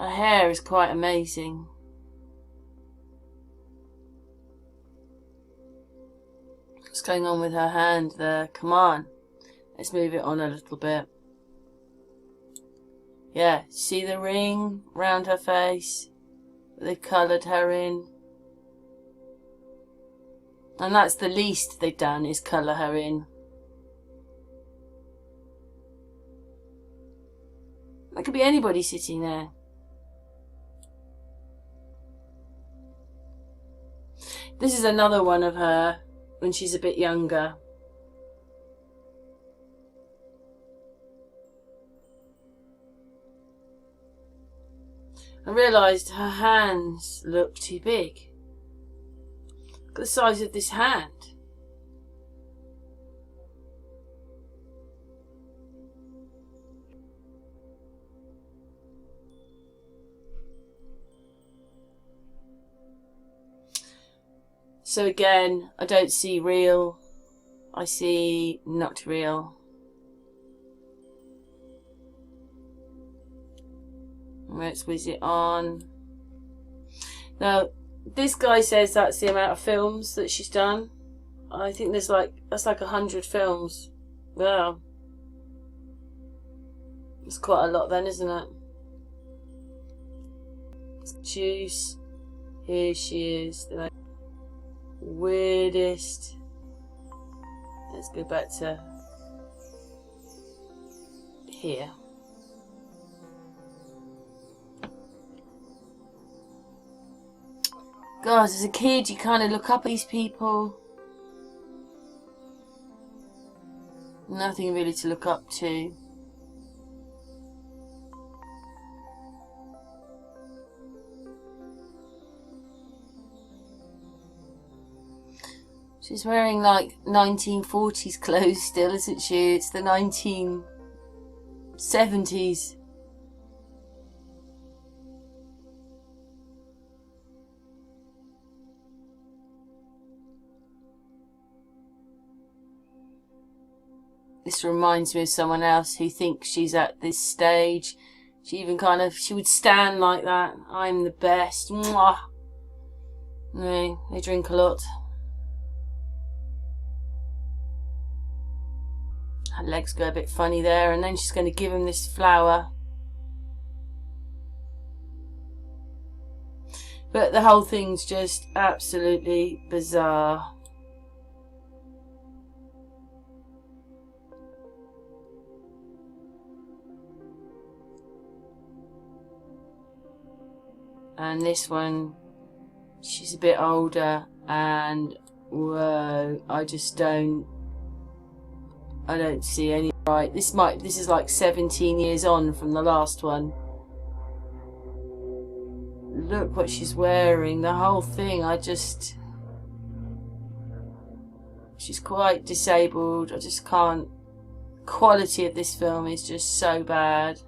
Her hair is quite amazing. What's going on with her hand there? Come on. Let's move it on a little bit. Yeah, see the ring round her face? They've coloured her in. And that's the least they've done, is colour her in. That could be anybody sitting there. This is another one of her when she's a bit younger. I realised her hands look too big. Look at the size of this hand. So again, I don't see real, I see not real. Let's whiz it on. Now, this guy says that's the amount of films that she's done. I think that's like 100 films. Wow. It's quite a lot then, isn't it? Juice. Here she is. The weirdest. Let's go back to here. God, as a kid you kind of look up at these people. Nothing really to look up to. She's wearing like 1940s clothes still, isn't she? It's the 1970s. This reminds me of someone else who thinks she's at this stage. She even she would stand like that. I'm the best. Mwah. No, they drink a lot. Her legs go a bit funny there, and then she's going to give him this flower. But the whole thing's just absolutely bizarre. And this one, she's a bit older, and whoa, I don't see any right. This is like 17 years on from the last one. Look what she's wearing, the whole thing, she's quite disabled. I just can't. Quality of this film is just so bad.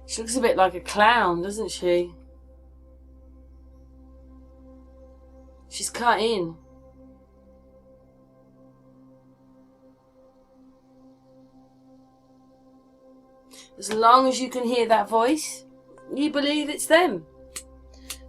She looks a bit like a clown, doesn't she? She's cut in. As long as you can hear that voice, you believe it's them.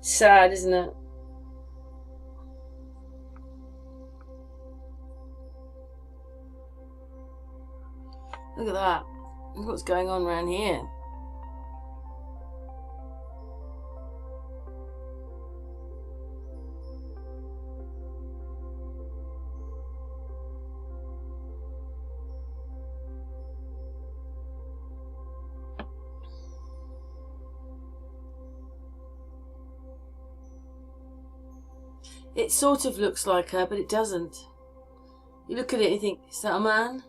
Sad, isn't it? Look at that. Look what's going on around here. It sort of looks like her, but it doesn't. You look at it and you think, is that a man?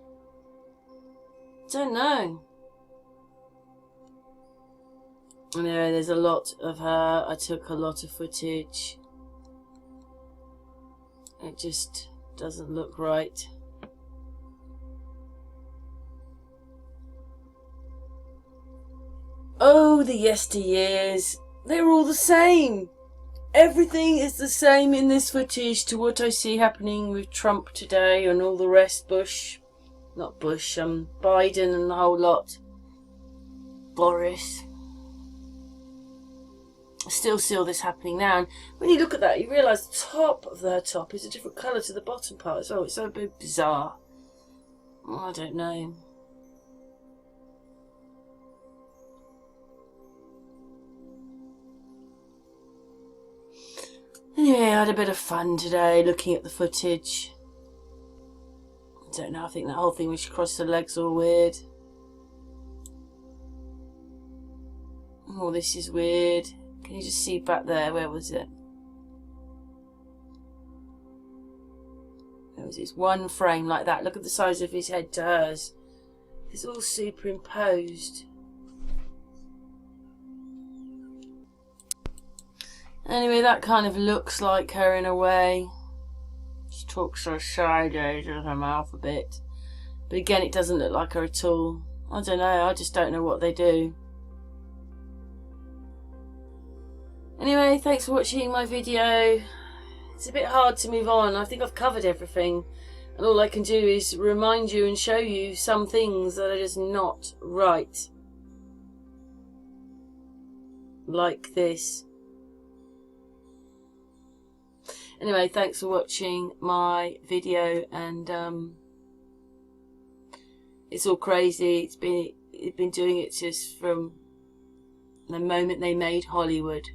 I don't know. Anyway, there's a lot of her. I took a lot of footage. It just doesn't look right. Oh, the yesteryears. They're all the same. Everything is the same in this footage to what I see happening with Trump today and all the rest. Biden and the whole lot. Boris. I still see all this happening now. And when you look at that, you realise the top of her top is a different colour to the bottom part. So it's so a bit bizarre. I don't know. Anyway, I had a bit of fun today looking at the footage. I don't know, I think that whole thing when she crossed her legs all weird. Oh, this is weird. Can you just see back there? Where was it? There was this one frame like that. Look at the size of his head to hers. It's all superimposed. Anyway, that kind of looks like her in a way. She talks so sideways with her mouth a bit. But again, it doesn't look like her at all. I don't know, I just don't know what they do. Anyway, thanks for watching my video. It's a bit hard to move on. I think I've covered everything. And all I can do is remind you and show you some things that are just not right. Like this. Anyway, thanks for watching my video, and it's all crazy. It's been doing it just from the moment they made Hollywood.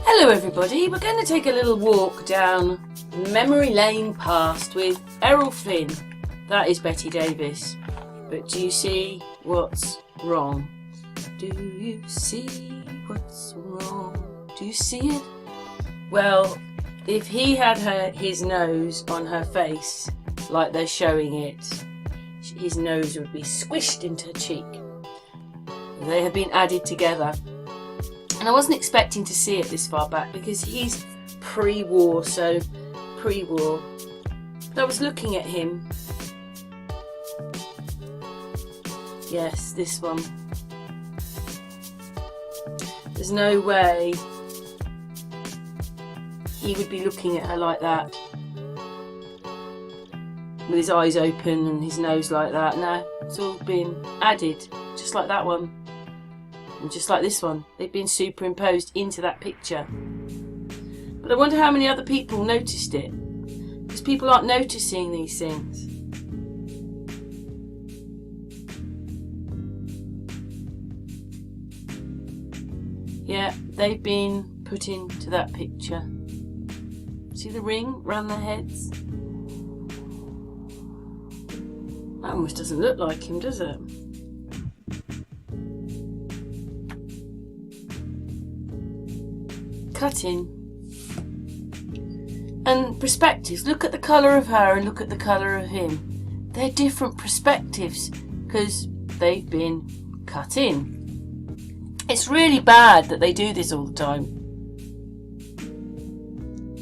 Hello everybody, we're going to take a little walk down memory lane past with Erol Flynn. That is Betty Davis. But do you see what's wrong? Do you see what's wrong? Do you see it? Well, if he had his nose on her face, like they're showing it, his nose would be squished into her cheek. They have been added together. And I wasn't expecting to see it this far back because he's pre-war, so pre-war. But I was looking at him. Yes, this one. There's no way he would be looking at her like that. With his eyes open and his nose like that. No, it's all been added, just like that one. And just like this one, they've been superimposed into that picture. But I wonder how many other people noticed it, because people aren't noticing these things. Yeah, they've been put into that picture. See the ring round their heads? That almost doesn't look like him, does it? Cutting. And perspectives. Look at the colour of her and look at the colour of him. They're different perspectives because they've been cut in. It's really bad that they do this all the time.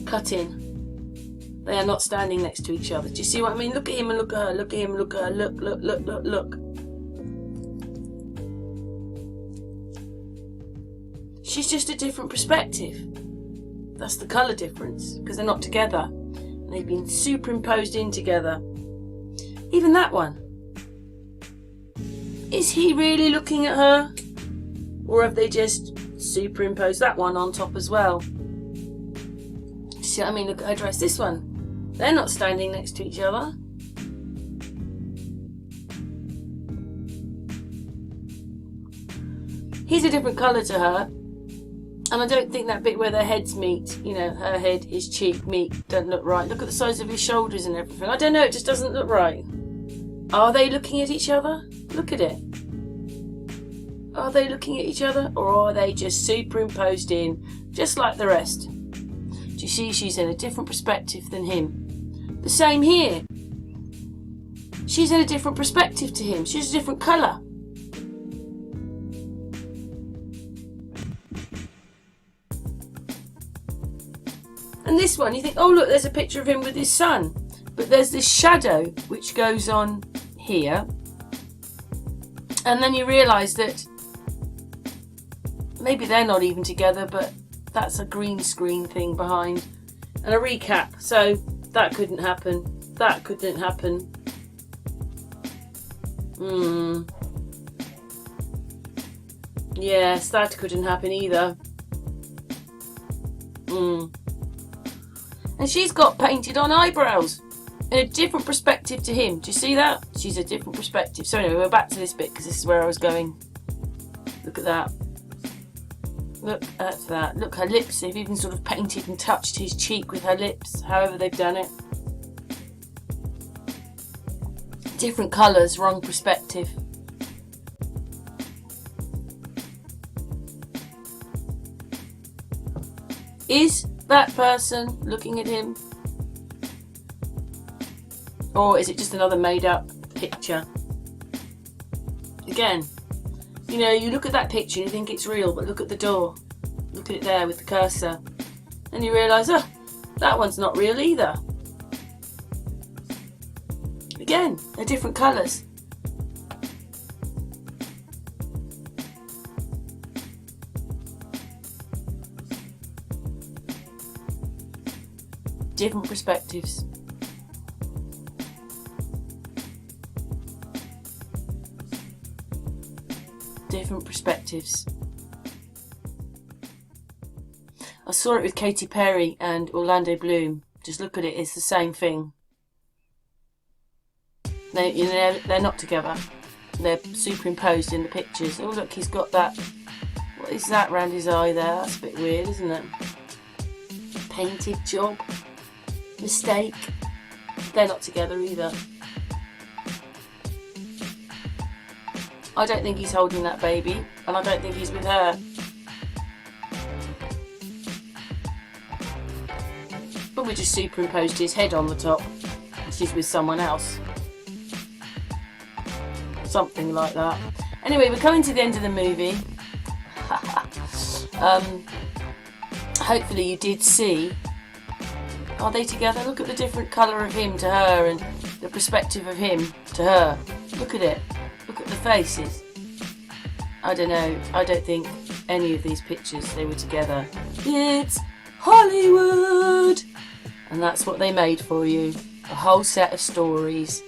Cut in. They are not standing next to each other. Do you see what I mean? Look at him and look at her. Look at him and look at her. Look, look, look, look, look. She's just a different perspective. That's the colour difference, because they're not together. They've been superimposed in together. Even that one. Is he really looking at her? Or have they just superimposed that one on top as well? See what I mean? Look at her dress. This one. They're not standing next to each other. He's a different colour to her. And I don't think that bit where their heads meet, you know, her head, his cheek meet, doesn't look right. Look at the size of his shoulders and everything. I don't know, it just doesn't look right. Are they looking at each other? Look at it. Are they looking at each other, or are they just superimposed in, just like the rest? Do you see she's in a different perspective than him? The same here. She's in a different perspective to him. She's a different colour. And this one, you think, oh look, there's a picture of him with his son. But there's this shadow which goes on here. And then you realise that maybe they're not even together, but that's a green screen thing behind. And a recap. So that couldn't happen. That couldn't happen. Yes, that couldn't happen either. And she's got painted on eyebrows in a different perspective to him. Do you see that? She's a different perspective. So anyway, we're back to this bit because this is where I was going. Look at that. Look at that. Look, her lips. They've even sort of painted and touched his cheek with her lips, however they've done it. Different colours, wrong perspective. Is that person looking at him? Or is it just another made up picture? Again, you know, you look at that picture and you think it's real, but look at the door. Look at it there with the cursor. And you realise, oh, that one's not real either. Again, they're different colours. Different perspectives. Different perspectives. I saw it with Katy Perry and Orlando Bloom. Just look at it, it's the same thing. They're not together. They're superimposed in the pictures. Oh look, he's got that. What is that round his eye there? That's a bit weird, isn't it? Painted job. Mistake. They're not together either. I don't think he's holding that baby, and I don't think he's with her. But we just superimposed his head on the top. She's with someone else. Something like that. Anyway, we're coming to the end of the movie. Hopefully you did see. Are they together? Look at the different colour of him to her and the perspective of him to her. Look at it. Look at the faces. I don't know. I don't think any of these pictures they were together. It's Hollywood! And that's what they made for you. A whole set of stories.